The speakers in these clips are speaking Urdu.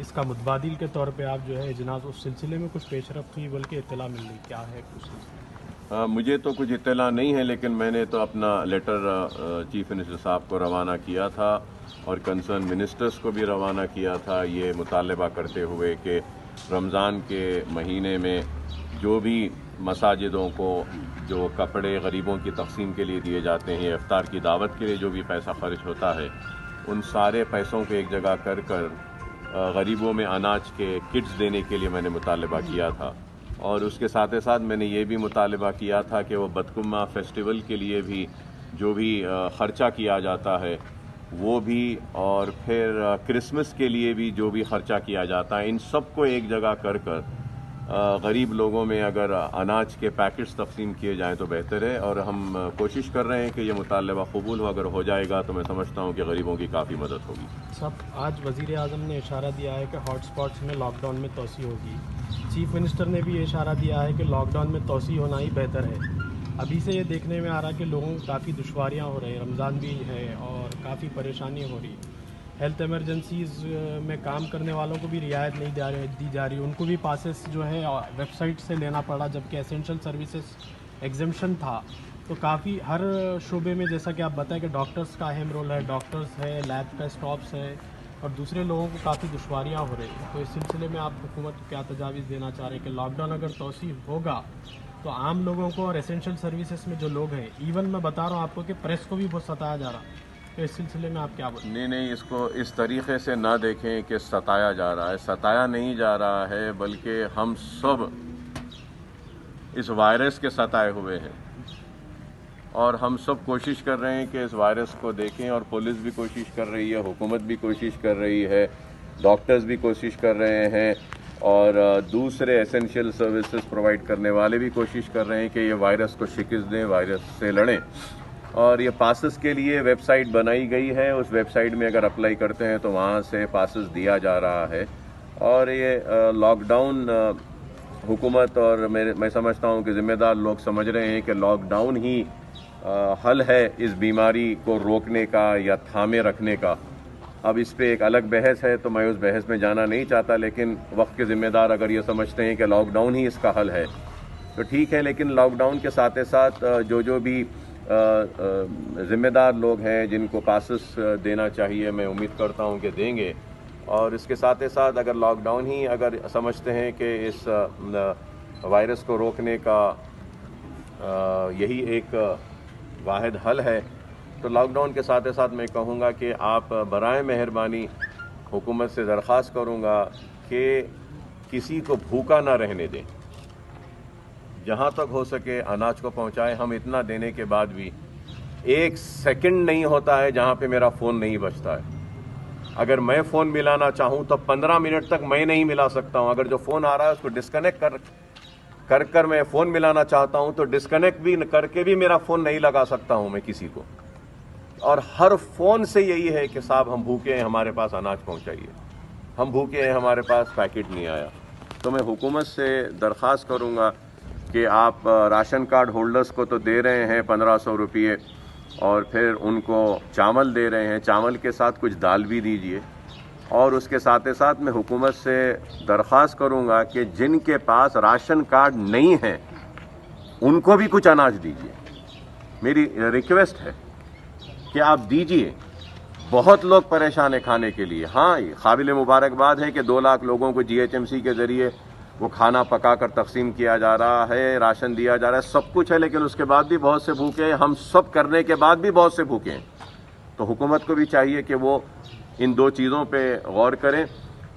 اس کا متبادل کے طور پہ آپ جو ہے اجلاس اس سلسلے میں کچھ پیش رفت ہوئی بلکہ اطلاع مل رہی کیا ہے کچھ سلسلہ؟ مجھے تو کچھ اطلاع نہیں ہے، لیکن میں نے تو اپنا لیٹر چیف منسٹر صاحب کو روانہ کیا تھا اور کنسرن منسٹرز کو بھی روانہ کیا تھا، یہ مطالبہ کرتے ہوئے کہ رمضان کے مہینے میں جو بھی مساجدوں کو جو کپڑے غریبوں کی تقسیم کے لیے دیے جاتے ہیں، افطار کی دعوت کے لیے جو بھی پیسہ خرچ ہوتا ہے، ان سارے پیسوں کو ایک جگہ کر غریبوں میں اناج کے کٹس دینے کے لیے میں نے مطالبہ کیا تھا۔ اور اس کے ساتھ ساتھ میں نے یہ بھی مطالبہ کیا تھا کہ وہ بدکمہ فیسٹیول کے لیے بھی جو بھی خرچہ کیا جاتا ہے وہ بھی، اور پھر کرسمس کے لیے بھی جو بھی خرچہ کیا جاتا ہے، ان سب کو ایک جگہ کر غریب لوگوں میں اگر اناج کے پیکٹس تقسیم کیے جائیں تو بہتر ہے، اور ہم کوشش کر رہے ہیں کہ یہ مطالبہ قبول ہو، اگر ہو جائے گا تو میں سمجھتا ہوں کہ غریبوں کی کافی مدد ہوگی۔ صاحب، آج وزیر اعظم نے اشارہ دیا ہے کہ ہاٹ اسپاٹس میں لاک ڈاؤن میں توسیع ہوگی، چیف منسٹر نے بھی یہ اشارہ دیا ہے کہ لاک ڈاؤن میں توسیع ہونا ہی بہتر ہے۔ ابھی سے یہ دیکھنے میں آ رہا ہے کہ لوگوں کو کافی دشواریاں ہو رہی ہیں، رمضان بھی ہے اور کافی پریشانی ہو رہی ہے۔ ہیلتھ ایمرجنسیز میں کام کرنے والوں کو بھی رعایت نہیں دی جا رہی، ان کو بھی پاسز جو ہے ویب سائٹ سے لینا پڑا، جبکہ اسینشل سروسز ایگزمپشن تھا۔ تو کافی ہر شعبے میں جیسا کہ آپ بتائیں کہ ڈاکٹرز کا اہم رول ہے، ڈاکٹرز ہے، لیب کا اسٹاپس ہے، اور دوسرے لوگوں کو کافی دشواریاں ہو رہی ہیں۔ تو اس سلسلے میں آپ حکومت کو کیا تجاویز دینا چاہ رہے ہیں کہ لاک ڈاؤن اگر توسیع ہوگا تو عام لوگوں کو اور اسینشل سروسز میں جو لوگ ہیں، ایون میں بتا رہا ہوں آپ کو کہ پریس کو بھی بہت ستایا جا رہا، تو اس سلسلے میں آپ کیا بولیں؟ نہیں، اس کو اس طریقے سے نہ دیکھیں کہ ستایا جا رہا ہے، ستایا نہیں جا رہا ہے، بلکہ ہم سب اس وائرس کے ستائے ہوئے ہیں، اور ہم سب کوشش کر رہے ہیں کہ اس وائرس کو دیکھیں، اور پولیس بھی کوشش کر رہی ہے، حکومت بھی کوشش کر رہی ہے، ڈاکٹرز بھی کوشش کر رہے ہیں، اور دوسرے ایسنشیل سروسز پرووائڈ کرنے والے بھی کوشش کر رہے ہیں کہ یہ وائرس کو شکست دیں، وائرس سے لڑیں۔ اور یہ پاسز کے لیے ویب سائٹ بنائی گئی ہے، اس ویب سائٹ میں اگر اپلائی کرتے ہیں تو وہاں سے پاسز دیا جا رہا ہے، اور یہ لاک ڈاؤن حکومت اور میں سمجھتا ہوں کہ ذمہ دار لوگ سمجھ رہے ہیں کہ لاک ڈاؤن ہی حل ہے اس بیماری کو روکنے کا یا تھامے رکھنے کا۔ اب اس پہ ایک الگ بحث ہے، تو میں اس بحث میں جانا نہیں چاہتا، لیکن وقت کے ذمہ دار اگر یہ سمجھتے ہیں کہ لاک ڈاؤن ہی اس کا حل ہے تو ٹھیک ہے، لیکن لاک ڈاؤن کے ساتھ ساتھ جو بھی ذمہ دار لوگ ہیں جن کو پاسز دینا چاہیے، میں امید کرتا ہوں کہ دیں گے، اور اس کے ساتھ ساتھ اگر لاک ڈاؤن ہی اگر سمجھتے ہیں کہ اس وائرس کو روکنے کا یہی ایک واحد حل ہے، تو لاک ڈاؤن کے ساتھ ساتھ میں کہوں گا کہ آپ برائے مہربانی حکومت سے درخواست کروں گا کہ کسی کو بھوکا نہ رہنے دیں، جہاں تک ہو سکے اناج کو پہنچائے۔ ہم اتنا دینے کے بعد بھی ایک سیکنڈ نہیں ہوتا ہے جہاں پہ میرا فون نہیں بجتا ہے۔ اگر میں فون ملانا چاہوں تو 15 منٹ تک میں نہیں ملا سکتا ہوں، اگر جو فون آ رہا ہے اس کو ڈسکنیکٹ کر میں فون ملانا چاہتا ہوں تو ڈسکنیکٹ بھی کر کے بھی میرا فون نہیں لگا سکتا ہوں میں کسی کو، اور ہر فون سے یہی ہے کہ صاحب ہم بھوکے ہیں، ہمارے پاس اناج پہنچائیے، ہم بھوکے ہیں، ہمارے پاس پیکٹ نہیں آیا۔ تو میں حکومت سے درخواست کروں گا کہ آپ راشن کارڈ ہولڈرز کو تو دے رہے ہیں 1500 روپیے، اور پھر ان کو چاول دے رہے ہیں، چاول کے ساتھ کچھ دال بھی دیجیے، اور اس کے ساتھ ساتھ میں حکومت سے درخواست کروں گا کہ جن کے پاس راشن کارڈ نہیں ہے ان کو بھی کچھ اناج دیجیے۔ میری ریکویسٹ ہے کہ آپ دیجیے، بہت لوگ پریشان ہیں کھانے کے لیے۔ ہاں، قابل مبارکباد ہے کہ 2 لاکھ لوگوں کو GHMC کے ذریعے وہ کھانا پکا کر تقسیم کیا جا رہا ہے، راشن دیا جا رہا ہے، سب کچھ ہے، لیکن اس کے بعد بھی بہت سے بھوکے ہیں، ہم سب کرنے کے بعد بھی بہت سے بھوکے ہیں۔ تو حکومت کو بھی چاہیے کہ وہ ان 2 چیزوں پہ غور کریں،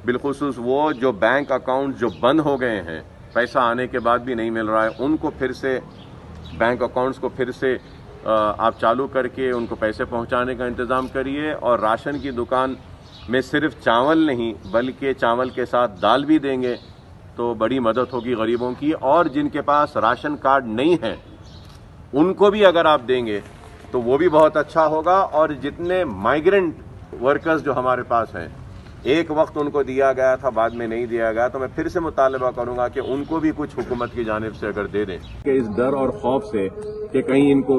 بالخصوص وہ جو بینک اکاؤنٹ جو بند ہو گئے ہیں، پیسہ آنے کے بعد بھی نہیں مل رہا ہے، ان کو پھر سے بینک اکاؤنٹس کو پھر سے آپ چالو کر کے ان کو پیسے پہنچانے کا انتظام کریے، اور راشن کی دکان میں صرف چاول نہیں بلکہ چاول کے ساتھ دال بھی دیں گے تو بڑی مدد ہوگی غریبوں کی، اور جن کے پاس راشن کارڈ نہیں ہے ان کو بھی اگر آپ دیں گے تو وہ بھی بہت اچھا ہوگا۔ اور جتنے مائیگرنٹ ورکرز جو ہمارے پاس ہیں، ایک وقت ان کو دیا گیا تھا، بعد میں نہیں دیا گیا، تو میں پھر سے مطالبہ کروں گا کہ ان کو بھی کچھ حکومت کی جانب سے اگر دے دیں، کہ اس ڈر اور خوف سے کہ کہیں ان کو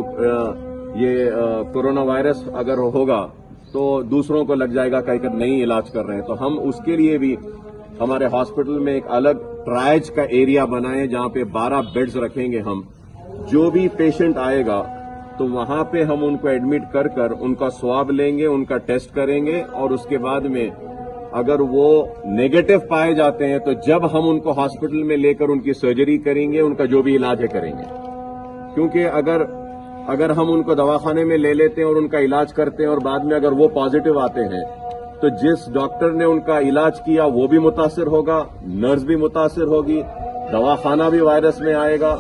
یہ کورونا وائرس اگر ہوگا تو دوسروں کو لگ جائے گا کہ نہیں علاج کر رہے ہیں. تو ہم اس کے لیے بھی ہمارے ہاسپٹل میں ایک الگ ٹرائج کا ایریا بنائیں جہاں پہ 12 بیڈز رکھیں گے. ہم جو بھی پیشنٹ آئے گا تو وہاں پہ ہم ان کو ایڈمٹ کر ان کا سواب لیں گے, ان کا ٹیسٹ کریں گے, اور اس کے بعد میں اگر وہ نیگیٹو پائے جاتے ہیں تو جب ہم ان کو ہاسپٹل میں لے کر ان کی سرجری کریں گے, ان کا جو بھی علاج ہے کریں گے. کیونکہ اگر ہم ان کو دواخانے میں لے لیتے ہیں اور ان کا علاج کرتے ہیں اور بعد میں اگر وہ پازیٹو آتے ہیں تو جس ڈاکٹر نے ان کا علاج کیا وہ بھی متاثر ہوگا, نرس بھی متاثر ہوگی, دواخانہ بھی وائرس میں آئے گا,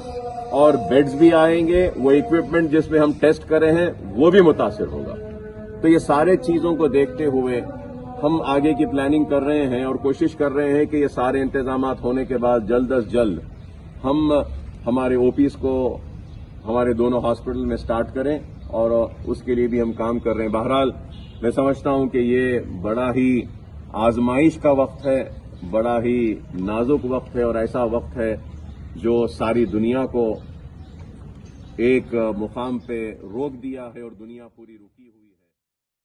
اور بیڈز بھی آئیں گے, وہ اکوپمنٹ جس میں ہم ٹیسٹ کرے ہیں وہ بھی متاثر ہوگا. تو یہ سارے چیزوں کو دیکھتے ہوئے ہم آگے کی پلاننگ کر رہے ہیں اور کوشش کر رہے ہیں کہ یہ سارے انتظامات ہونے کے بعد جلد از جلد ہم ہمارے او پیز کو ہمارے دونوں ہاسپٹل میں سٹارٹ کریں, اور اس کے لیے بھی ہم کام کر رہے ہیں. بہرحال میں سمجھتا ہوں کہ یہ بڑا ہی آزمائش کا وقت ہے, بڑا ہی نازک وقت ہے, اور ایسا وقت ہے جو ساری دنیا کو ایک مقام پہ روک دیا ہے اور دنیا پوری رکی ہوئی